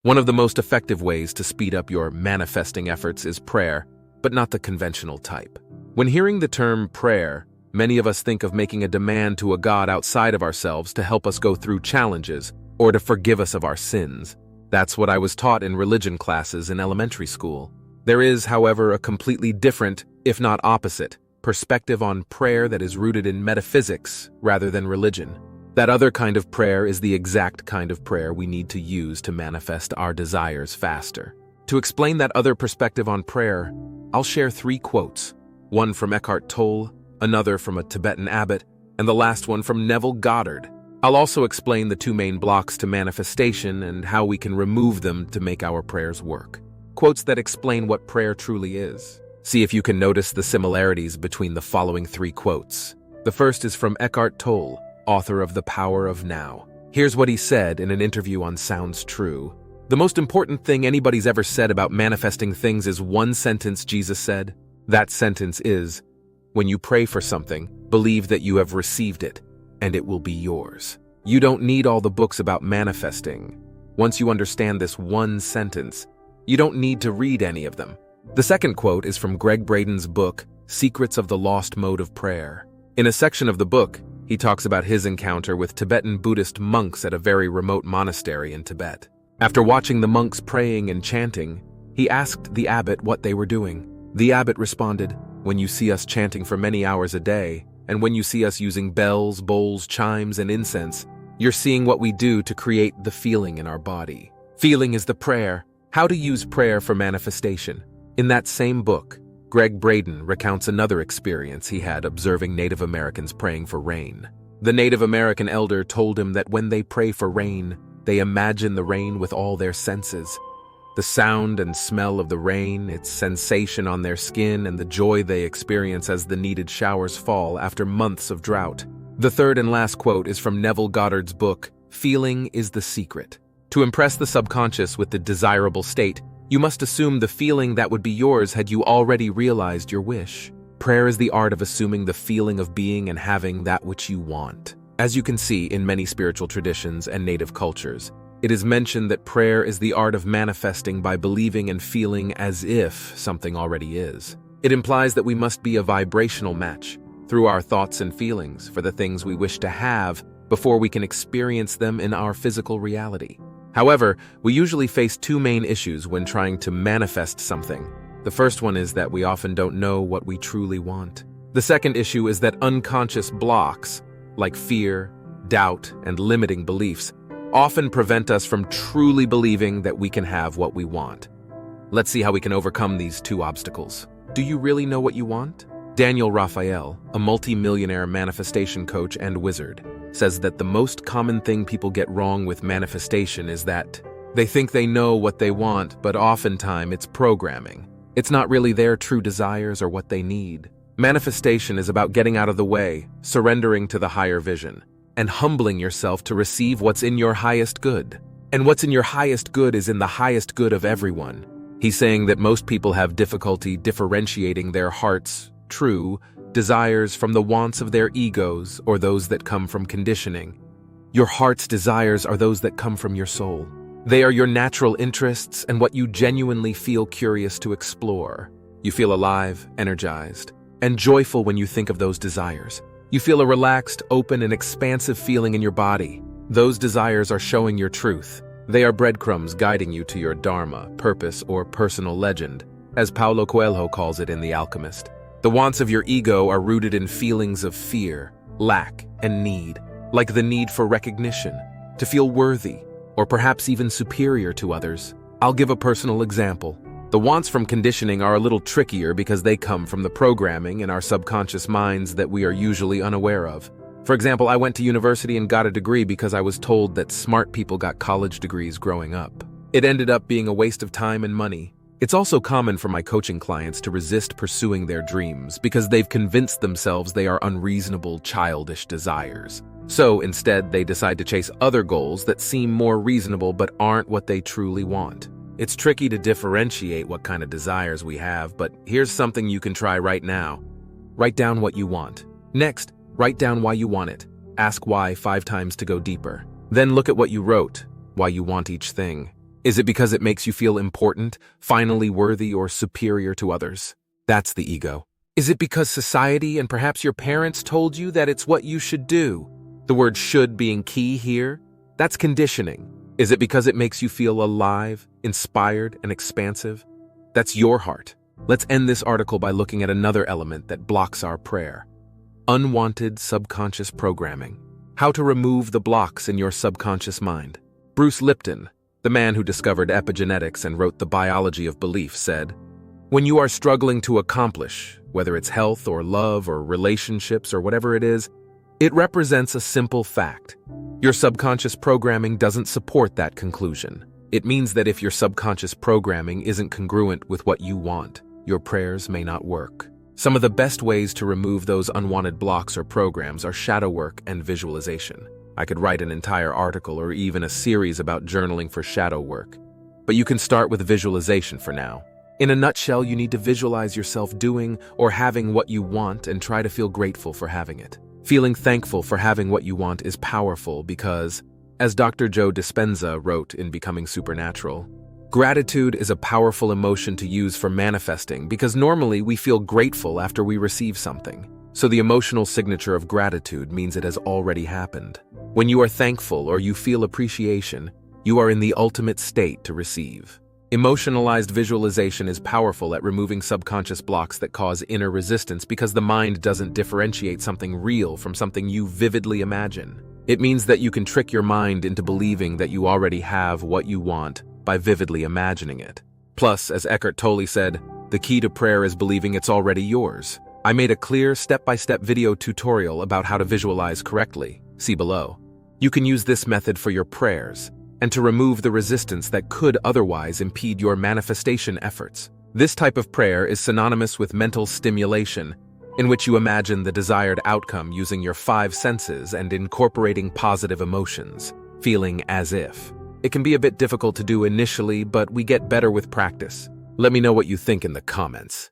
One of the most effective ways to speed up your manifesting efforts is prayer, but not the conventional type. When hearing the term prayer, many of us think of making a demand to a God outside of ourselves to help us go through challenges or to forgive us of our sins. That's what I was taught in religion classes in elementary school. There is, however, a completely different, if not opposite, perspective on prayer that is rooted in metaphysics rather than religion. That other kind of prayer is the exact kind of prayer we need to use to manifest our desires faster. To explain that other perspective on prayer, I'll share 3 quotes, one from Eckhart Tolle, another from a Tibetan abbot, and the last one from Neville Goddard. I'll also explain the 2 main blocks to manifestation and how we can remove them to make our prayers work. Quotes that explain what prayer truly is. See if you can notice the similarities between the following 3 quotes. The first is from Eckhart Tolle, author of The Power of Now. Here's what he said in an interview on Sounds True. The most important thing anybody's ever said about manifesting things is one sentence Jesus said. That sentence is, when you pray for something, believe that you have received it, and it will be yours. You don't need all the books about manifesting. Once you understand this one sentence, you don't need to read any of them. The second quote is from Greg Braden's book, Secrets of the Lost Mode of Prayer. In a section of the book, he talks about his encounter with Tibetan Buddhist monks at a very remote monastery in Tibet. After watching the monks praying and chanting, he asked the abbot what they were doing. The abbot responded, "When you see us chanting for many hours a day, and when you see us using bells, bowls, chimes, and incense, you're seeing what we do to create the feeling in our body. Feeling is the prayer. How to use prayer for manifestation." In that same book, Greg Braden recounts another experience he had observing Native Americans praying for rain. The Native American elder told him that when they pray for rain, they imagine the rain with all their senses. The sound and smell of the rain, its sensation on their skin, and the joy they experience as the needed showers fall after months of drought. The third and last quote is from Neville Goddard's book, Feeling is the Secret. To impress the subconscious with the desirable state, you must assume the feeling that would be yours had you already realized your wish. Prayer is the art of assuming the feeling of being and having that which you want. As you can see in many spiritual traditions and native cultures, it is mentioned that prayer is the art of manifesting by believing and feeling as if something already is. It implies that we must be a vibrational match through our thoughts and feelings for the things we wish to have before we can experience them in our physical reality. However, we usually face 2 main issues when trying to manifest something. The first one is that we often don't know what we truly want. The second issue is that unconscious blocks, like fear, doubt, and limiting beliefs, often prevent us from truly believing that we can have what we want. Let's see how we can overcome these 2 obstacles. Do you really know what you want? Daniel Raphael, a multi-millionaire manifestation coach and wizard, says that the most common thing people get wrong with manifestation is that they think they know what they want, but oftentimes it's programming. It's not really their true desires or what they need. Manifestation is about getting out of the way, surrendering to the higher vision, and humbling yourself to receive what's in your highest good. And what's in your highest good is in the highest good of everyone. He's saying that most people have difficulty differentiating their heart's true desires from the wants of their egos or those that come from conditioning. Your heart's desires are those that come from your soul. They are your natural interests and what you genuinely feel curious to explore. You feel alive, energized, and joyful when you think of those desires. You feel a relaxed, open, and expansive feeling in your body. Those desires are showing your truth. They are breadcrumbs guiding you to your dharma, purpose, or personal legend, as Paulo Coelho calls it in The Alchemist. The wants of your ego are rooted in feelings of fear, lack, and need, like the need for recognition, to feel worthy, or perhaps even superior to others. I'll give a personal example. The wants from conditioning are a little trickier because they come from the programming in our subconscious minds that we are usually unaware of. For example, I went to university and got a degree because I was told that smart people got college degrees growing up. It ended up being a waste of time and money. It's also common for my coaching clients to resist pursuing their dreams because they've convinced themselves they are unreasonable, childish desires. So instead, they decide to chase other goals that seem more reasonable but aren't what they truly want. It's tricky to differentiate what kind of desires we have, but here's something you can try right now. Write down what you want. Next, write down why you want it. Ask why 5 times to go deeper. Then look at what you wrote, why you want each thing. Is it because it makes you feel important, finally worthy, or superior to others? That's the ego. Is it because society and perhaps your parents told you that it's what you should do? The word should being key here, that's conditioning. Is it because it makes you feel alive, inspired, and expansive? That's your heart. Let's end this article by looking at another element that blocks our prayer. Unwanted subconscious programming. How to remove the blocks in your subconscious mind. Bruce Lipton, the man who discovered epigenetics and wrote The Biology of Belief, said, "When you are struggling to accomplish, whether it's health or love or relationships or whatever it is, it represents a simple fact. Your subconscious programming doesn't support that conclusion. It means that if your subconscious programming isn't congruent with what you want, your prayers may not work." Some of the best ways to remove those unwanted blocks or programs are shadow work and visualization. I could write an entire article or even a series about journaling for shadow work, but you can start with visualization for now. In a nutshell, you need to visualize yourself doing or having what you want and try to feel grateful for having it. Feeling thankful for having what you want is powerful because, as Dr. Joe Dispenza wrote in Becoming Supernatural, gratitude is a powerful emotion to use for manifesting because normally we feel grateful after we receive something. So the emotional signature of gratitude means it has already happened. When you are thankful or you feel appreciation, you are in the ultimate state to receive. Emotionalized visualization is powerful at removing subconscious blocks that cause inner resistance because the mind doesn't differentiate something real from something you vividly imagine. It means that you can trick your mind into believing that you already have what you want by vividly imagining it. Plus, as Eckhart Tolle said, the key to prayer is believing it's already yours. I made a clear step-by-step video tutorial about how to visualize correctly. See below. You can use this method for your prayers and to remove the resistance that could otherwise impede your manifestation efforts. This type of prayer is synonymous with mental stimulation, in which you imagine the desired outcome using your 5 senses and incorporating positive emotions, feeling as if. It can be a bit difficult to do initially, but we get better with practice. Let me know what you think in the comments.